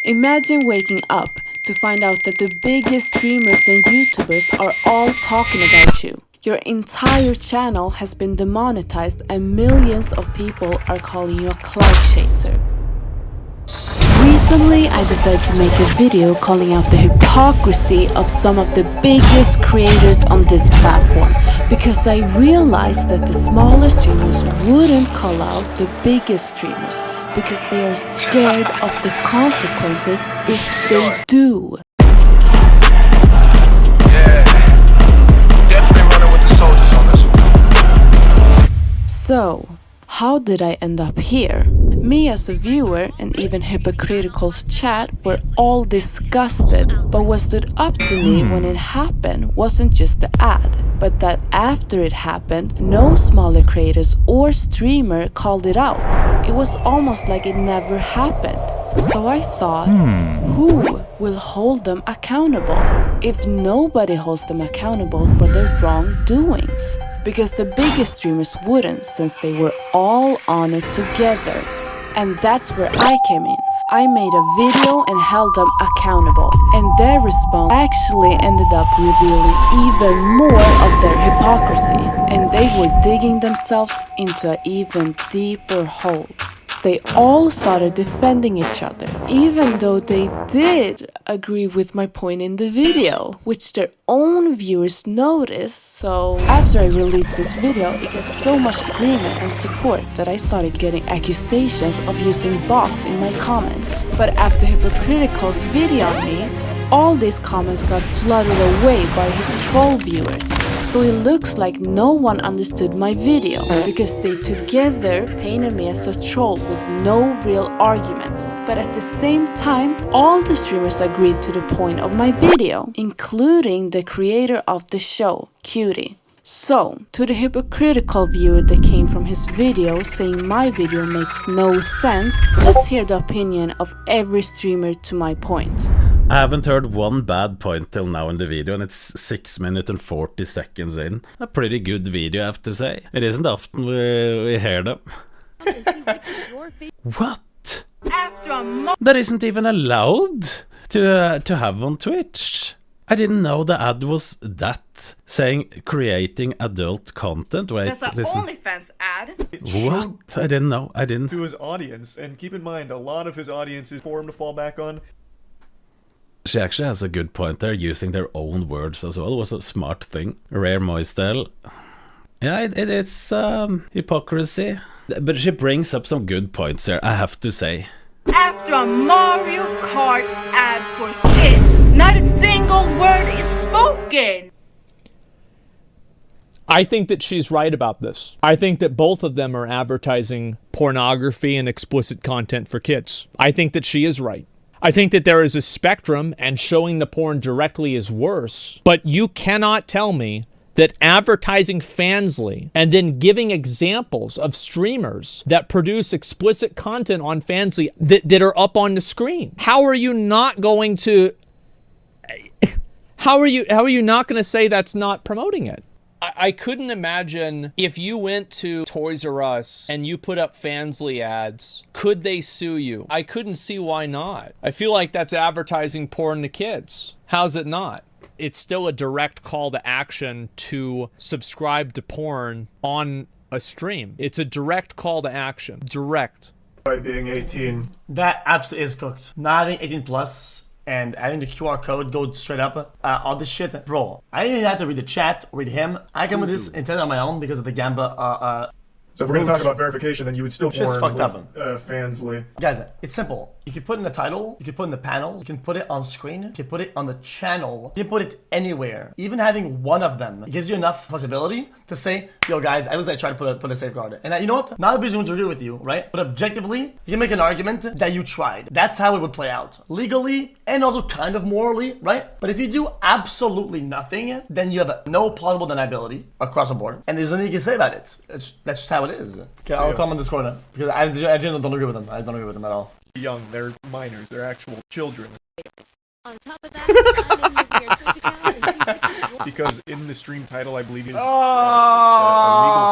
Imagine waking up to find out that the biggest streamers and YouTubers are all talking about you. Your entire channel has been demonetized and millions of people are calling you a clout chaser. Recently, I decided to make a video calling out the hypocrisy of some of the biggest creators on this platform, because I realized that the smaller streamers wouldn't call out the biggest streamers because they are scared of the consequences if they do. So, how did I end up here? Me as a viewer and even Hypocritikal's chat were all disgusted, but what stood up to me when it happened wasn't just the ad, but that after it happened, no smaller creators or streamer called it out. It was almost like it never happened. So I thought, who will hold them accountable if nobody holds them accountable for their wrongdoings? Because the biggest streamers wouldn't, since they were all on it together. And that's where I came in. I made a video and held them accountable, and their response actually ended up revealing even more of their hypocrisy, and they were digging themselves into an even deeper hole. They all started defending each other, even though they did agree with my point in the video, which their own viewers noticed. So after I released this video, it got so much agreement and support that I started getting accusations of using bots in my comments. But after Hypocritikal's video on me, all these comments got flooded away by his troll viewers. So it looks like no one understood my video, because they together painted me as a troll with no real arguments. But at the same time, all the streamers agreed to the point of my video, including the creator of the show, QTCinderella. So, to the hypocritical viewer that came from his video saying my video makes no sense, let's hear the opinion of every streamer to my point. I haven't heard one bad point till now in the video, and it's 6 minutes and 40 seconds in. A pretty good video, I have to say. It isn't often we hear them. What? That isn't even allowed to have on Twitch. I didn't know the ad was that, saying creating adult content. Wait, that's an OnlyFans ad. What? I didn't know. I didn't. To his audience, and keep in mind, a lot of his audience is for him to fall back on. She actually has a good point there, using their own words as well. It was a smart thing. Rare Moistel. Yeah, it's hypocrisy. But she brings up some good points there, I have to say. After a Mario Kart ad for kids, not a single word is spoken. I think that she's right about this. I think that both of them are advertising pornography and explicit content for kids. I think that she is right. I think that there is a spectrum, and showing the porn directly is worse. But you cannot tell me that advertising Fansly and then giving examples of streamers that produce explicit content on Fansly that are up on the screen. How are you not going to... How are you not going to say that's not promoting it? I couldn't imagine if you went to Toys R Us and you put up Fansly ads, could they sue you? I couldn't see why not. I feel like that's advertising porn to kids. How's it not? It's still a direct call to action to subscribe to porn on a stream. It's a direct call to action. Direct. By being 18. That absolutely is cooked. Not having 18 plus and having the QR code go straight up, all this shit, bro. I didn't even have to read the chat, read him. I come with this intent on my own because of the Gamba. So if we're gonna talk about verification, then you would still just fucked up. Fansly. Guys, it's simple. You can put in the title, you can put in the panel, you can put it on screen, you can put it on the channel, you can put it anywhere. Even having one of them gives you enough flexibility to say, yo guys, I was like trying to put a safeguard. And you know what? Not everybody's going to agree with you, right? But objectively, you can make an argument that you tried. That's how it would play out. Legally, and also kind of morally, right? But if you do absolutely nothing, then you have no plausible deniability across the board. And there's nothing you can say about it. That's just how it is. Okay, I'll come on Discord now. Because I genuinely don't agree with them. I don't agree with them at all. Young, they're minors, they're actual children. On top of that, because in the stream title, I believe is a legal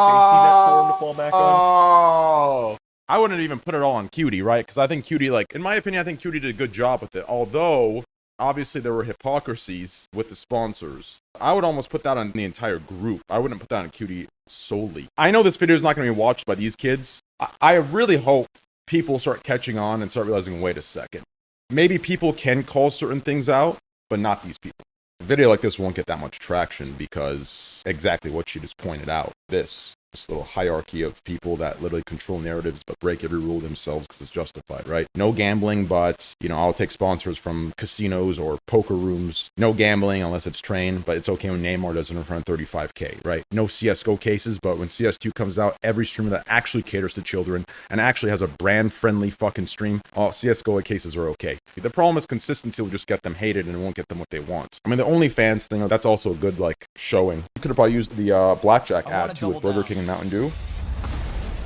safety net for them to fall back on. I wouldn't even put it all on QT, right? Because I think QT, like, in my opinion, I think QT did a good job with it. Although, obviously, there were hypocrisies with the sponsors. I would almost put that on the entire group. I wouldn't put that on QT solely. I know this video is not going to be watched by these kids. I really hope people start catching on and start realizing, wait a second. Maybe people can call certain things out, but not these people. A video like this won't get that much traction because exactly what she just pointed out. This little hierarchy of people that literally control narratives but break every rule themselves because it's justified, right? No gambling, but, you know, I'll take sponsors from casinos or poker rooms. No gambling unless it's trained, but it's okay when Neymar does it in front of 35K, right? No CSGO cases, but when CS2 comes out, every streamer that actually caters to children and actually has a brand-friendly fucking stream, all CSGO cases are okay. The problem is consistency will just get them hated and it won't get them what they want. I mean, the OnlyFans thing, that's also a good, like, showing. You could have probably used the Blackjack ad, too, with Burger King and Mountain Dew,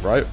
right?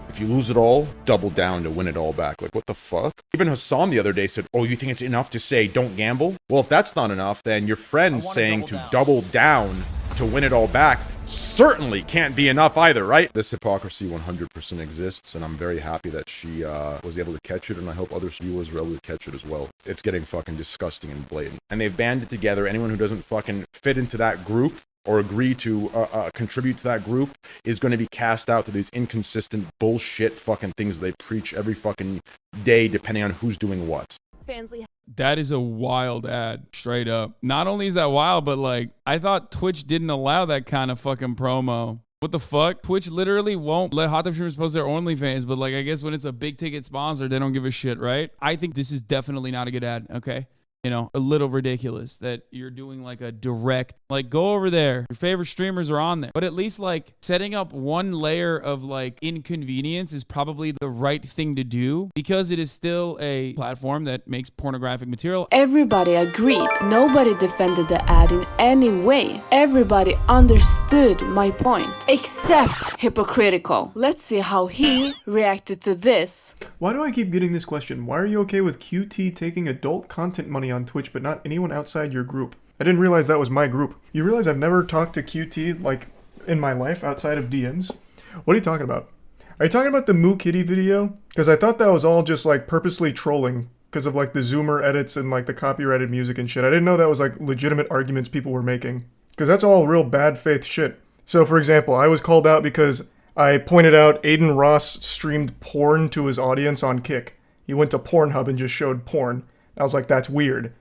If you lose it all, double down to win it all back. Like, what the fuck? Even Hasan the other day said, oh, you think it's enough to say don't gamble? Well, if that's not enough, then your friend saying to double down to win it all back certainly can't be enough either, right? This hypocrisy 100% exists, and I'm very happy that she was able to catch it, and I hope other viewers were able to catch it as well. It's getting fucking disgusting and blatant. And they've banded together. Anyone who doesn't fucking fit into that group or agree to contribute to that group is going to be cast out to these inconsistent bullshit fucking things they preach every fucking day depending on who's doing what. That is a wild ad, straight up. Not only is that wild, but like, I thought Twitch didn't allow that kind of fucking promo. What the fuck? Twitch literally won't let hot tub streamers post their OnlyFans, but like, I guess when it's a big ticket sponsor, they don't give a shit, right? I think this is definitely not a good ad, okay? You know, a little ridiculous that you're doing like a direct, like, go over there. Your favorite streamers are on there. But at least like setting up one layer of like inconvenience is probably the right thing to do because it is still a platform that makes pornographic material. Everybody agreed. Nobody defended the ad in any way. Everybody understood my point. Except Hypocritikal. Let's see how he reacted to this. Why do I keep getting this question? Why are you okay with QT taking adult content money on Twitch but not anyone outside your group? I didn't realize that was my group. You realize I've never talked to QT like in my life outside of DMs? What are you talking about? Are you talking about the MuKitty video? Because I thought that was all just like purposely trolling because of like the zoomer edits and like the copyrighted music and shit. I didn't know that was like legitimate arguments people were making. Because that's all real bad faith shit. So for example, I was called out because I pointed out Aiden Ross streamed porn to his audience on Kick. He went to Pornhub and just showed porn. I was like, that's weird.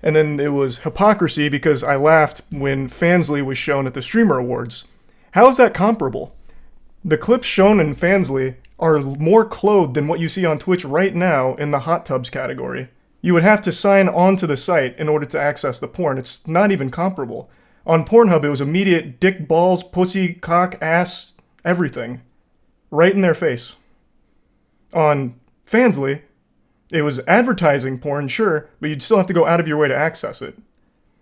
And then it was hypocrisy because I laughed when Fansly was shown at the Streamer Awards. How is that comparable? The clips shown in Fansly are more clothed than what you see on Twitch right now in the hot tubs category. You would have to sign on to the site in order to access the porn. It's not even comparable. On Pornhub, it was immediate dick, balls, pussy, cock, ass, everything. Right in their face. On Fansly, it was advertising porn, sure, but you'd still have to go out of your way to access it.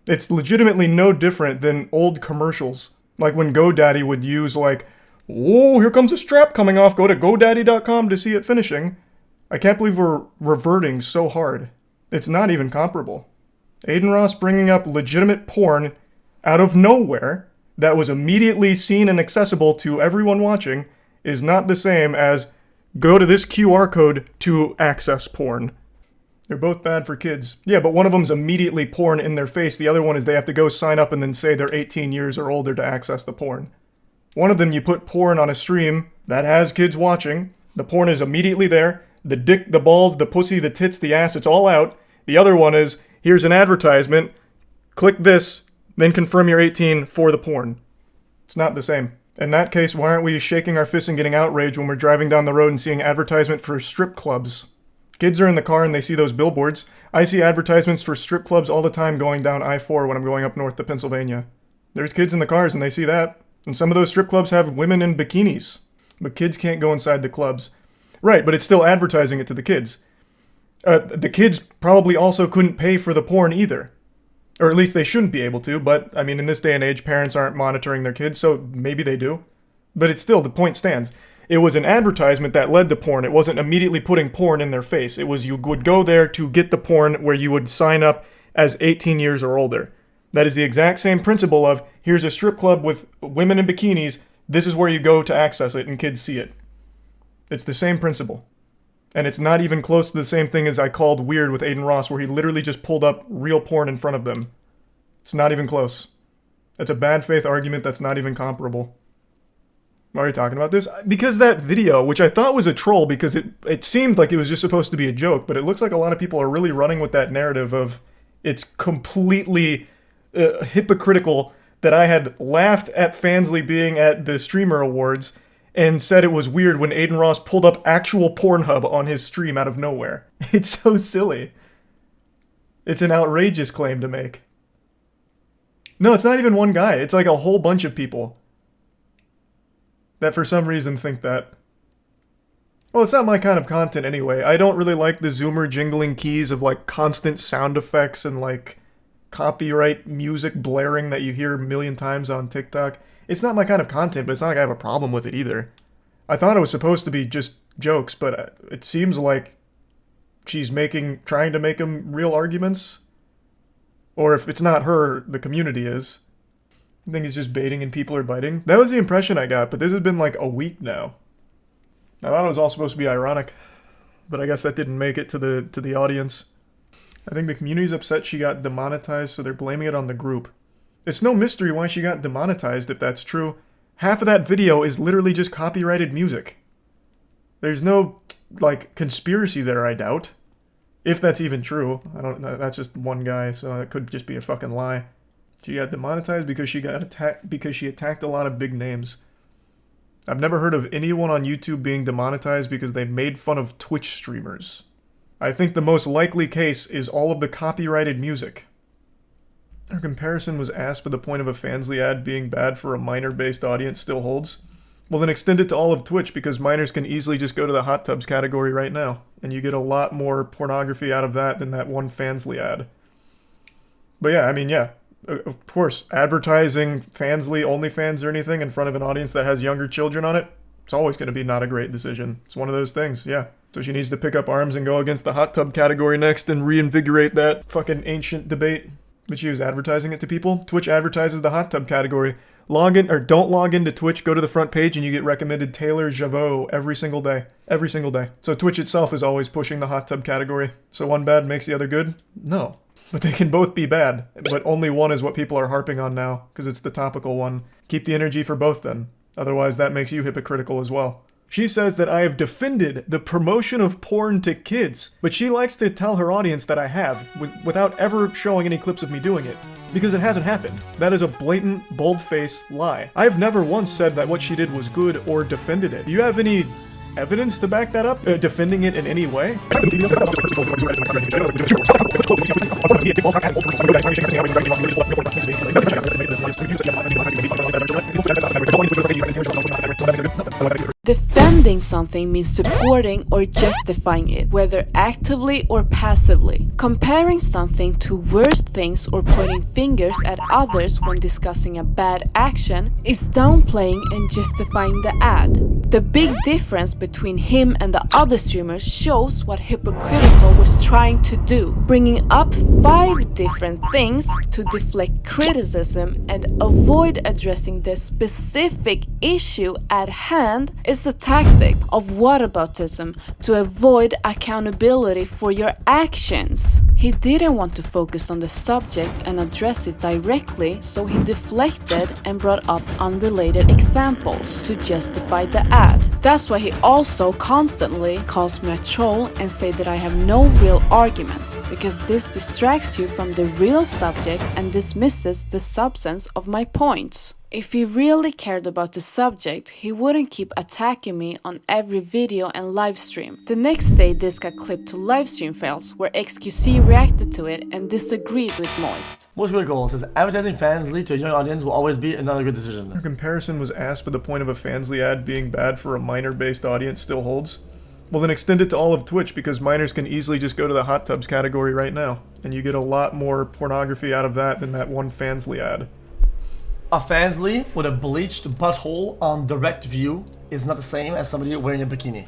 It's legitimately no different than old commercials. Like when GoDaddy would use like, oh, here comes a strap coming off, go to GoDaddy.com to see it finishing. I can't believe we're reverting so hard. It's not even comparable. Aiden Ross bringing up legitimate porn out of nowhere that was immediately seen and accessible to everyone watching is not the same as go to this QR code to access porn. They're both bad for kids. Yeah, but one of them's immediately porn in their face. The other one is they have to go sign up and then say they're 18 years or older to access the porn. One of them, you put porn on a stream that has kids watching. The porn is immediately there. The dick, the balls, the pussy, the tits, the ass, it's all out. The other one is, here's an advertisement. Click this, then confirm you're 18 for the porn. It's not the same. In that case, why aren't we shaking our fists and getting outraged when we're driving down the road and seeing advertisement for strip clubs? Kids are in the car and they see those billboards. I see advertisements for strip clubs all the time going down I-4 when I'm going up north to Pennsylvania. There's kids in the cars and they see that. And some of those strip clubs have women in bikinis. But kids can't go inside the clubs. Right, but it's still advertising it to the kids. The kids probably also couldn't pay for the porn either. Or at least they shouldn't be able to, but, I mean, in this day and age, parents aren't monitoring their kids, so maybe they do. But it's still, the point stands. It was an advertisement that led to porn. It wasn't immediately putting porn in their face. It was you would go there to get the porn where you would sign up as 18 years or older. That is the exact same principle of, here's a strip club with women in bikinis, this is where you go to access it, and kids see it. It's the same principle. And it's not even close to the same thing as I called weird with Adin Ross, where he literally just pulled up real porn in front of them. It's not even close. It's a bad faith argument that's not even comparable. Why are you talking about this? Because that video, which I thought was a troll because it seemed like it was just supposed to be a joke, but it looks like a lot of people are really running with that narrative of it's completely hypocritical that I had laughed at Fansly being at the Streamer Awards and said it was weird when Adin Ross pulled up actual Pornhub on his stream out of nowhere. It's so silly. It's an outrageous claim to make. No, it's not even one guy. It's like a whole bunch of people that for some reason think that. Well, it's not my kind of content anyway. I don't really like the zoomer jingling keys of like constant sound effects and like copyright music blaring that you hear a million times on TikTok. It's not my kind of content, but it's not like I have a problem with it either. I thought it was supposed to be just jokes, but it seems like she's trying to make them real arguments. Or if it's not her, the community is. I think it's just baiting and people are biting. That was the impression I got, but this has been like a week now. I thought it was all supposed to be ironic, but I guess that didn't make it to the audience. I think the community's upset she got demonetized, so they're blaming it on the group. It's no mystery why she got demonetized if that's true. Half of that video is literally just copyrighted music. There's no, like, conspiracy there, I doubt. If that's even true. I don't know, that's just one guy, so it could just be a fucking lie. She got demonetized because she attacked a lot of big names. I've never heard of anyone on YouTube being demonetized because they made fun of Twitch streamers. I think the most likely case is all of the copyrighted music. Her comparison was asked, but the point of a Fansly ad being bad for a minor-based audience still holds. Well, then extend it to all of Twitch, because minors can easily just go to the hot tubs category right now, and you get a lot more pornography out of that than that one Fansly ad. But yeah, I mean, yeah, of course, advertising Fansly, OnlyFans or anything in front of an audience that has younger children on it, it's always going to be not a great decision. It's one of those things, yeah. So she needs to pick up arms and go against the hot tub category next and reinvigorate that fucking ancient debate. But she was advertising it to people. Twitch advertises the hot tub category. Log in, or don't log into Twitch, go to the front page and you get recommended Taylor Javot every single day. Every single day. So Twitch itself is always pushing the hot tub category. So one bad makes the other good? No. But they can both be bad. But only one is what people are harping on now, because it's the topical one. Keep the energy for both then. Otherwise that makes you hypocritical as well. She says that I have defended the promotion of porn to kids, but she likes to tell her audience that I have, without ever showing any clips of me doing it. Because it hasn't happened. That is a blatant, bold-faced lie. I've never once said that what she did was good or defended it. Do you have any evidence to back that up? Defending it in any way? Defending something means supporting or justifying it, whether actively or passively. Comparing something to worse things or pointing fingers at others when discussing a bad action is downplaying and justifying the ad. The big difference between him and the other streamers shows what Hypocritikal was trying to do, bringing up 5 different things to deflect criticism and avoid addressing the specific issue at hand is a tactic of whataboutism to avoid accountability for your actions. He didn't want to focus on the subject and address it directly, so he deflected and brought up unrelated examples to justify the ad. That's why he also constantly calls me a troll and say that I have no real arguments, because this distracts you from the real subject and dismisses the substance of my points. If he really cared about the subject, he wouldn't keep attacking me on every video and livestream. The next day this got clipped to livestream fails where XQC reacted to it and disagreed with Moist. Most critical says advertising Fansly to a young audience will always be another good decision. Her comparison was asked, but the point of a Fansly ad being bad for a minor-based audience still holds. Well, then extend it to all of Twitch, because minors can easily just go to the hot tubs category right now, and you get a lot more pornography out of that than that one Fansly ad. A Fansly with a bleached butthole on direct view is not the same as somebody wearing a bikini.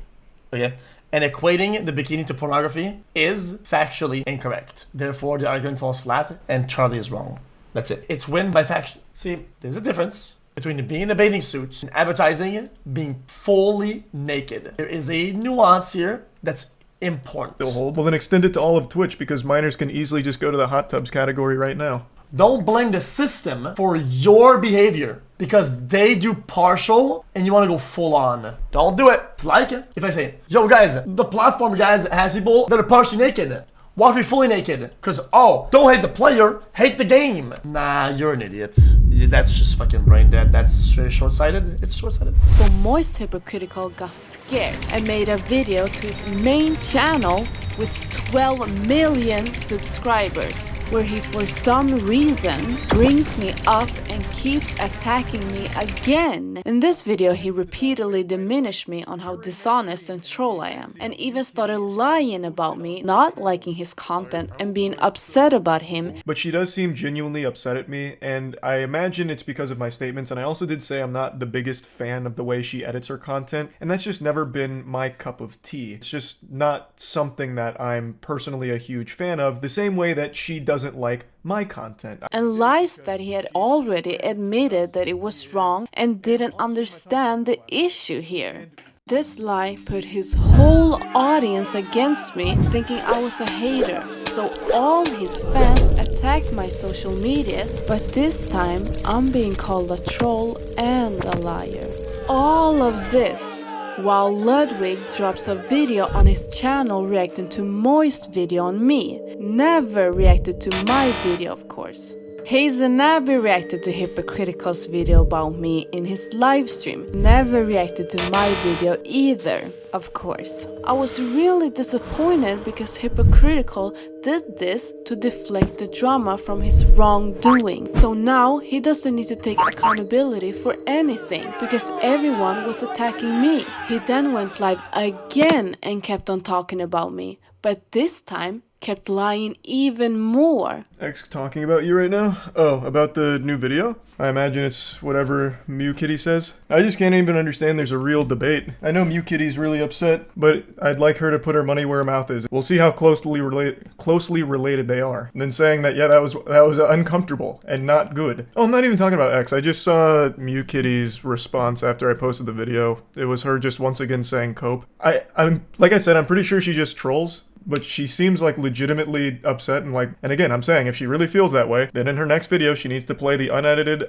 Okay? And equating the bikini to pornography is factually incorrect. Therefore, the argument falls flat and Charlie is wrong. That's it. It's win by faction. See, there's a difference between being in a bathing suit and advertising being fully naked. There is a nuance here that's important. They'll hold. Well, then extend it to all of Twitch because minors can easily just go to the hot tubs category right now. Don't blame the system for your behavior because they do partial and you want to go full on. Don't do it. It's like it. If I say, yo guys, the platform guys has people that are partially naked. Watch me fully naked. Because, oh, don't hate the player, hate the game. Nah, you're an idiot. That's just fucking brain dead. That's short-sighted. It's short-sighted. So Moist Hypocritikal got scared and made a video to his main channel with 12 million subscribers, where he for some reason brings me up and keeps attacking me again. In this video, he repeatedly diminished me on how dishonest and troll I am, and even started lying about me, not liking his content and being upset about him. But she does seem genuinely upset at me, and I imagine it's because of my statements, and I also did say I'm not the biggest fan of the way she edits her content, and that's just never been my cup of tea. It's just not something that I'm personally a huge fan of, the same way that she doesn't like my content. And lies that he had already admitted that it was wrong and didn't understand the issue here. This lie put his whole audience against me, thinking I was a hater. So all his fans attacked my social medias, but this time I'm being called a troll and a liar. All of this while Ludwig drops a video on his channel reacting to Moist video on me. Never reacted to my video, of course. Hasanabi reacted to Hypocritikal's video about me in his livestream. Never reacted to my video either, of course. I was really disappointed because Hypocritikal did this to deflect the drama from his wrongdoing. So now he doesn't need to take accountability for anything because everyone was attacking me. He then went live again and kept on talking about me, but this time kept lying even more. X talking about you right now? Oh, about the new video? I imagine it's whatever MuKitty says. I just can't even understand there's a real debate. I know MuKitty's really upset, but I'd like her to put her money where her mouth is. We'll see how closely related they are. And then saying that, yeah, that was uncomfortable and not good. Oh, I'm not even talking about X. I just saw MuKitty's response after I posted the video. It was her just once again saying cope. I'm like I said, I'm pretty sure she just trolls. But she seems like legitimately upset and again, I'm saying if she really feels that way, then in her next video, she needs to play the unedited,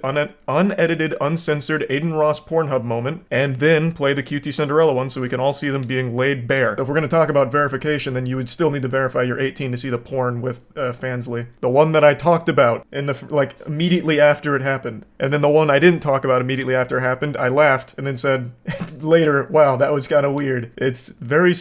uncensored Aiden Ross Pornhub moment, and then play the QTCinderella one so we can all see them being laid bare. If we're going to talk about verification, then you would still need to verify you're 18 to see the porn with Fansly. The one that I talked about in the, immediately after it happened. And then the one I didn't talk about immediately after it happened, I laughed and then said later, wow, that was kind of weird. It's very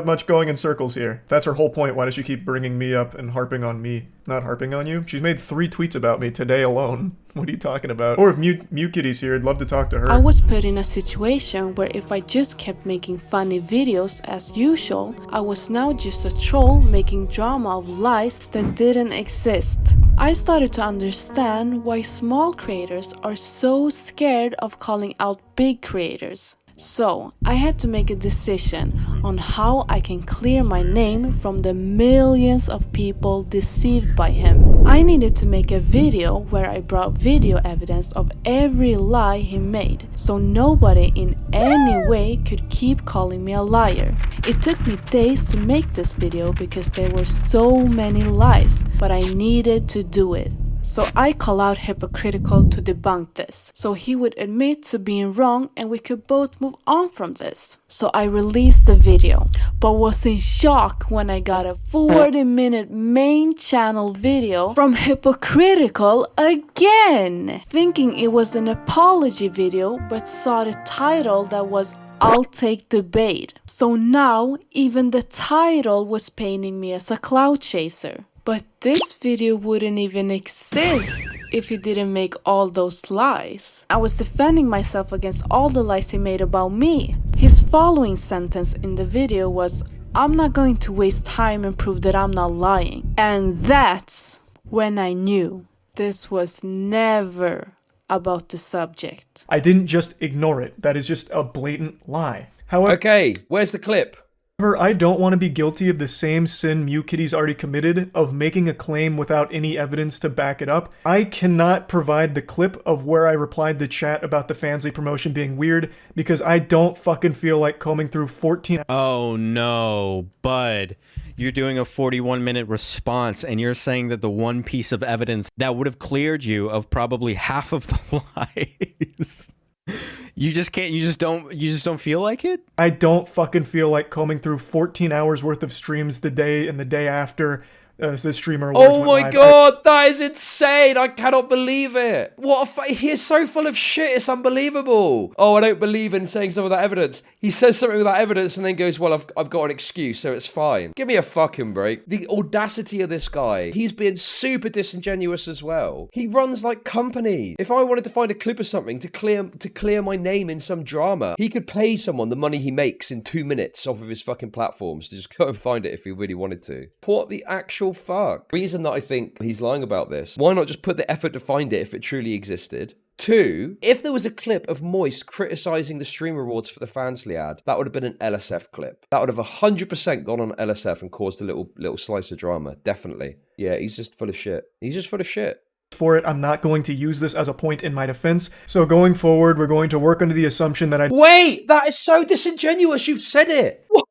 much going in circles here. That's her whole point. Why does she keep bringing me up and harping on me? Not harping on you? She's made 3 tweets about me today alone. What are you talking about? Or if MuKitty's here, I'd love to talk to her. I was put in a situation where if I just kept making funny videos as usual, I was now just a troll making drama of lies that didn't exist. I started to understand why small creators are so scared of calling out big creators. So, I had to make a decision on how I can clear my name from the millions of people deceived by him. I needed to make a video where I brought video evidence of every lie he made, so nobody in any way could keep calling me a liar. It took me days to make this video because there were so many lies, but I needed to do it. So I call out Hypocritikal to debunk this, so he would admit to being wrong and we could both move on from this. So I released the video, but was in shock when I got a 40-minute main channel video from Hypocritikal again, thinking it was an apology video, but saw the title that was I'll take the bait. So now even the title was painting me as a clout chaser. But this video wouldn't even exist if he didn't make all those lies. I was defending myself against all the lies he made about me. His following sentence in the video was, I'm not going to waste time and prove that I'm not lying. And that's when I knew this was never about the subject. I didn't just ignore it. That is just a blatant lie. However, okay, where's the clip? I don't want to be guilty of the same sin MuKitty's already committed of making a claim without any evidence to back it up. I cannot provide the clip of where I replied to chat about the Fansly promotion being weird because I don't fucking feel like combing through 14. Oh no, bud. You're doing a 41-minute response and you're saying that the one piece of evidence that would have cleared you of probably half of the lies. You just don't feel like it? I don't fucking feel like combing through 14 hours worth of streams the day and the day after the streamer awards Oh my god, that is insane. I cannot believe it. He's so full of shit, it's unbelievable. Oh, I don't believe in saying stuff without evidence. He says something without evidence and then goes, well, I've got an excuse, so it's fine. Give me a fucking break. The audacity of this guy. He's being super disingenuous as well. He runs like company. If I wanted to find a clip of something to clear my name in some drama, he could pay someone the money he makes in 2 minutes off of his fucking platforms to just go and find it if he really wanted to. What the actual fuck? Reason that I think he's lying about this. Why not just put the effort to find it if it truly existed? 2, if there was a clip of Moist criticizing the stream rewards for the Fansly ad, that would have been an LSF clip. That would have 100% gone on LSF and caused a little slice of drama. Definitely. Yeah, he's just full of shit. He's just full of shit. For it, I'm not going to use this as a point in my defense. So going forward, we're going to work under the assumption that Wait, that is so disingenuous. You've said it. What?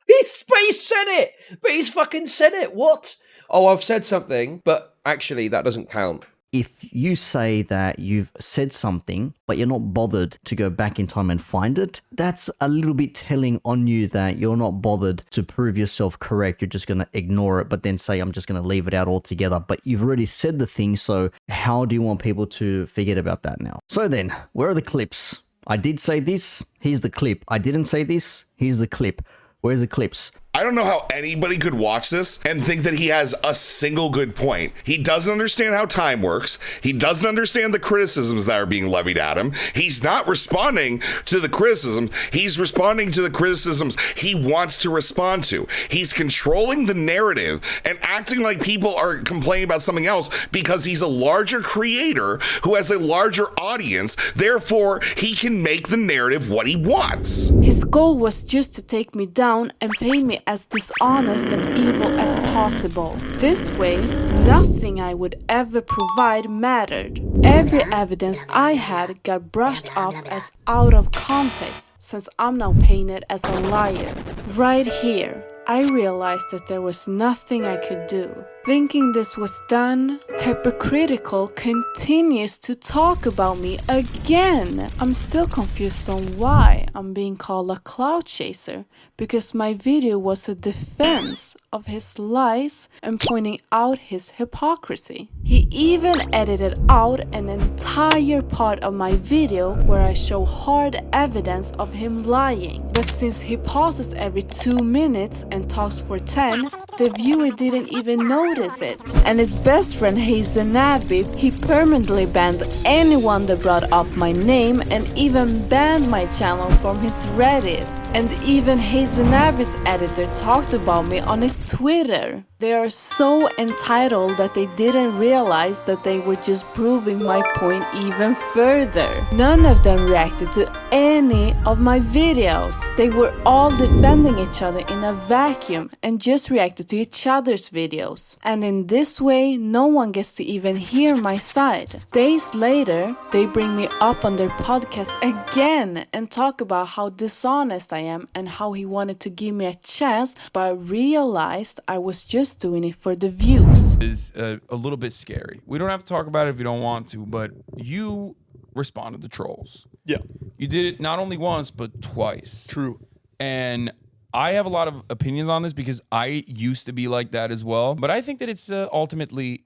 He said it. But he's fucking said it. What? Oh, I've said something, but actually that doesn't count. If you say that you've said something, but you're not bothered to go back in time and find it, that's a little bit telling on you that you're not bothered to prove yourself correct. You're just going to ignore it, but then say, I'm just going to leave it out altogether. But you've already said the thing, so how do you want people to forget about that now? So then, where are the clips? I did say this, here's the clip. I didn't say this, here's the clip. Where's the clips? I don't know how anybody could watch this and think that he has a single good point. He doesn't understand how time works. He doesn't understand the criticisms that are being levied at him. He's not responding to the criticisms. He's responding to the criticisms he wants to respond to. He's controlling the narrative and acting like people are complaining about something else because he's a larger creator who has a larger audience. Therefore, he can make the narrative what he wants. His goal was just to take me down and paint me as dishonest and evil as possible. This way, nothing I would ever provide mattered. Every evidence I had got brushed off as out of context, since I'm now painted as a liar. Right here, I realized that there was nothing I could do. Thinking this was done, Hypocritikal continues to talk about me again. I'm still confused on why I'm being called a cloud chaser, because my video was a defense of his lies and pointing out his hypocrisy. He even edited out an entire part of my video where I show hard evidence of him lying. But since he pauses every 2 minutes and talks for 10, the viewer didn't even notice it. And his best friend Hasanabi, he permanently banned anyone that brought up my name and even banned my channel from his Reddit. And even Hasanabi's editor talked about me on his Twitter. They are so entitled that they didn't realize that they were just proving my point even further. None of them reacted to any of my videos. They were all defending each other in a vacuum and just reacted to each other's videos. And in this way, no one gets to even hear my side. Days later, they bring me up on their podcast again and talk about how dishonest I am and how he wanted to give me a chance, but I realized I was just doing it for the views. Is a little bit scary. We don't have to talk about it if you don't want to, but you responded to trolls. Yeah. You did it not only once, but twice. True. And I have a lot of opinions on this because I used to be like that as well. But I think that it's ultimately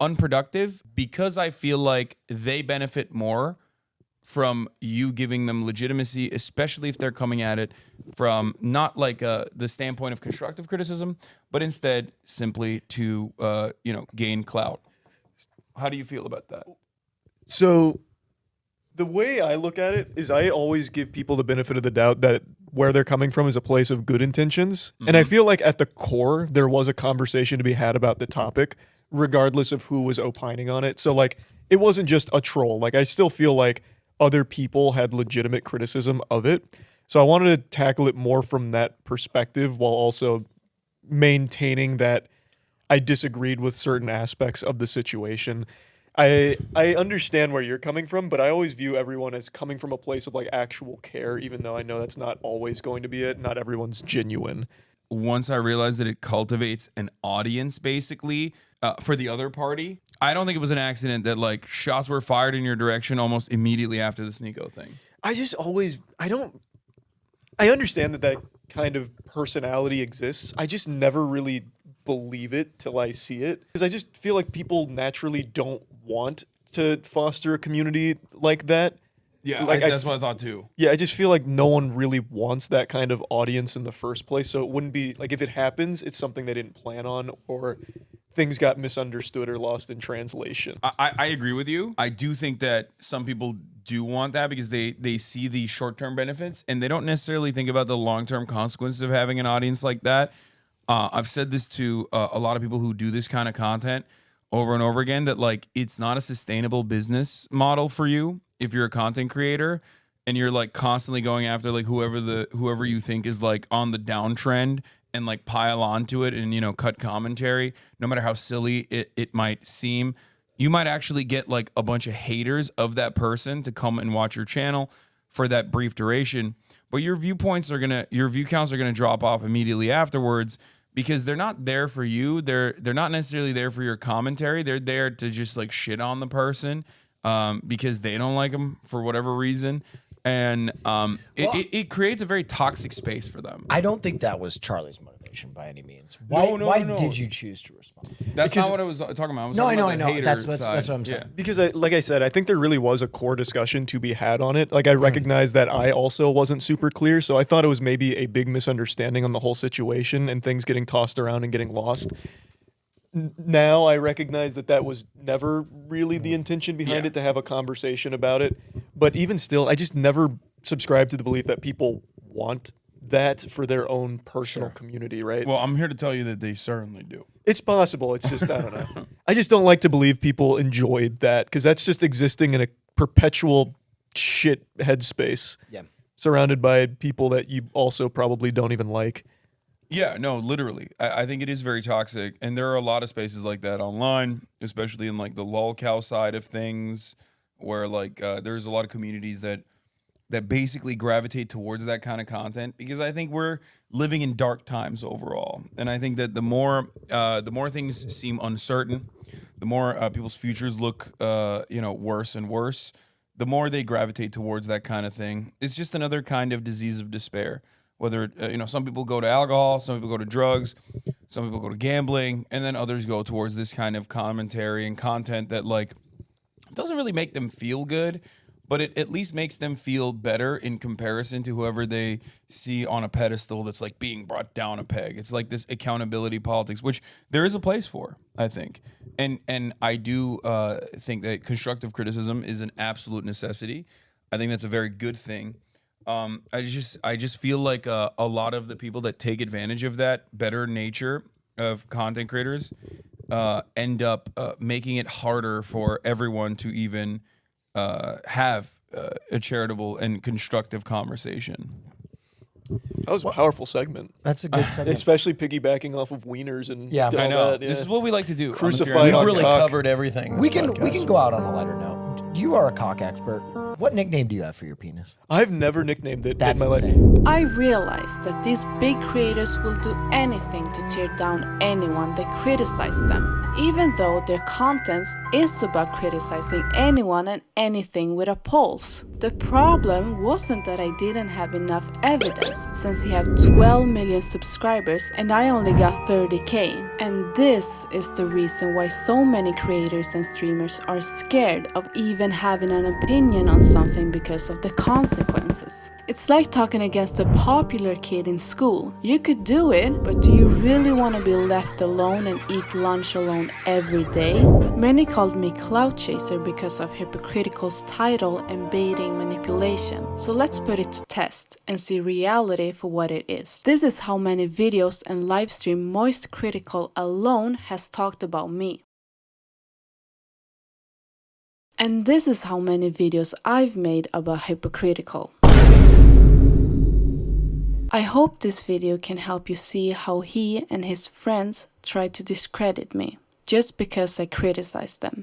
unproductive because I feel like they benefit more from you giving them legitimacy, especially if they're coming at it from not like the standpoint of constructive criticism, but instead simply to gain clout. How do you feel about that? So the way I look at it is I always give people the benefit of the doubt that where they're coming from is a place of good intentions. Mm-hmm. And I feel like at the core, there was a conversation to be had about the topic, regardless of who was opining on it. So like, it wasn't just a troll. Like I still feel like other people had legitimate criticism of it. So I wanted to tackle it more from that perspective while also maintaining that I disagreed with certain aspects of the situation. I understand where you're coming from, but I always view everyone as coming from a place of like actual care, even though I know that's not always going to be it. Not everyone's genuine. Once I realized that it cultivates an audience basically for the other party, I don't think it was an accident that like shots were fired in your direction almost immediately after the Sneako thing. I understand that kind of personality exists. I just never really believe it till I see it, because I just feel like people naturally don't want to foster a community like that. Yeah, like that's what I thought too. Yeah, I just feel like no one really wants that kind of audience in the first place. So it wouldn't be like if it happens, it's something they didn't plan on, or things got misunderstood or lost in translation. I agree with you. I do think that some people do want that because they see the short-term benefits and they don't necessarily think about the long-term consequences of having an audience like that. I've said this to a lot of people who do this kind of content over and over again, that like it's not a sustainable business model for you if you're a content creator and you're like constantly going after like whoever you think is like on the downtrend and like pile onto it and, you know, cut commentary, no matter how silly it might seem. You might actually get like a bunch of haters of that person to come and watch your channel for that brief duration, but your view counts are gonna drop off immediately afterwards, because they're not there for you. They're not necessarily there for your commentary. They're there to just like shit on the person because they don't like them for whatever reason. And it creates a very toxic space for them. I don't think that was Charlie's motivation by any means. Why did you choose to respond? That's not what I was talking about. I know. That's what I'm saying. Yeah. Because, like I said, I think there really was a core discussion to be had on it. Like, I recognize that I also wasn't super clear, so I thought it was maybe a big misunderstanding on the whole situation and things getting tossed around and getting lost. Now I recognize that was never really the intention behind it, to have a conversation about it. But even still, I just never subscribe to the belief that people want that for their own personal community, right? Well, I'm here to tell you that they certainly do. It's possible. It's just, I don't know. I just don't like to believe people enjoyed that, because that's just existing in a perpetual shit headspace. Yeah. Surrounded by people that you also probably don't even like. Yeah, no, literally. I think it is very toxic. And there are a lot of spaces like that online, especially in like the lolcow side of things, where like there's a lot of communities that basically gravitate towards that kind of content, because I think we're living in dark times overall. And I think that the more things seem uncertain, the more people's futures look worse and worse, the more they gravitate towards that kind of thing. It's just another kind of disease of despair. Whether, some people go to alcohol, some people go to drugs, some people go to gambling, and then others go towards this kind of commentary and content that, like, doesn't really make them feel good, but it at least makes them feel better in comparison to whoever they see on a pedestal that's, like, being brought down a peg. It's like this accountability politics, which there is a place for, I think. And I do think that constructive criticism is an absolute necessity. I think that's a very good thing. I just feel like a lot of the people that take advantage of that better nature of content creators end up making it harder for everyone to even have a charitable and constructive conversation. That was a powerful segment. That's a good segment. Especially piggybacking off of wieners and I know. That, This is what we like to do. Crucified We've really cock. covered everything. We can go out on a lighter note. You are a cock expert. What nickname do you have for your penis? I've never nicknamed it That's in my insane. life. I realized that these big creators will do anything to tear down anyone that criticizes them, even though their content is about criticizing anyone and anything with a pulse. The problem wasn't that I didn't have enough evidence, since he have 12 million subscribers and I only got 30k. And this is the reason why so many creators and streamers are scared of even having an opinion on something because of the consequences. It's like talking against a popular kid in school. You could do it, but do you really want to be left alone and eat lunch alone every day? Many called me clout chaser because of Hypocritikal's title and baiting manipulation. So let's put it to test and see reality for what it is. This is how many videos and livestream Moist Critical alone has talked about me. And this is how many videos I've made about Hypocritikal. I hope this video can help you see how he and his friends try to discredit me, just because I criticized them.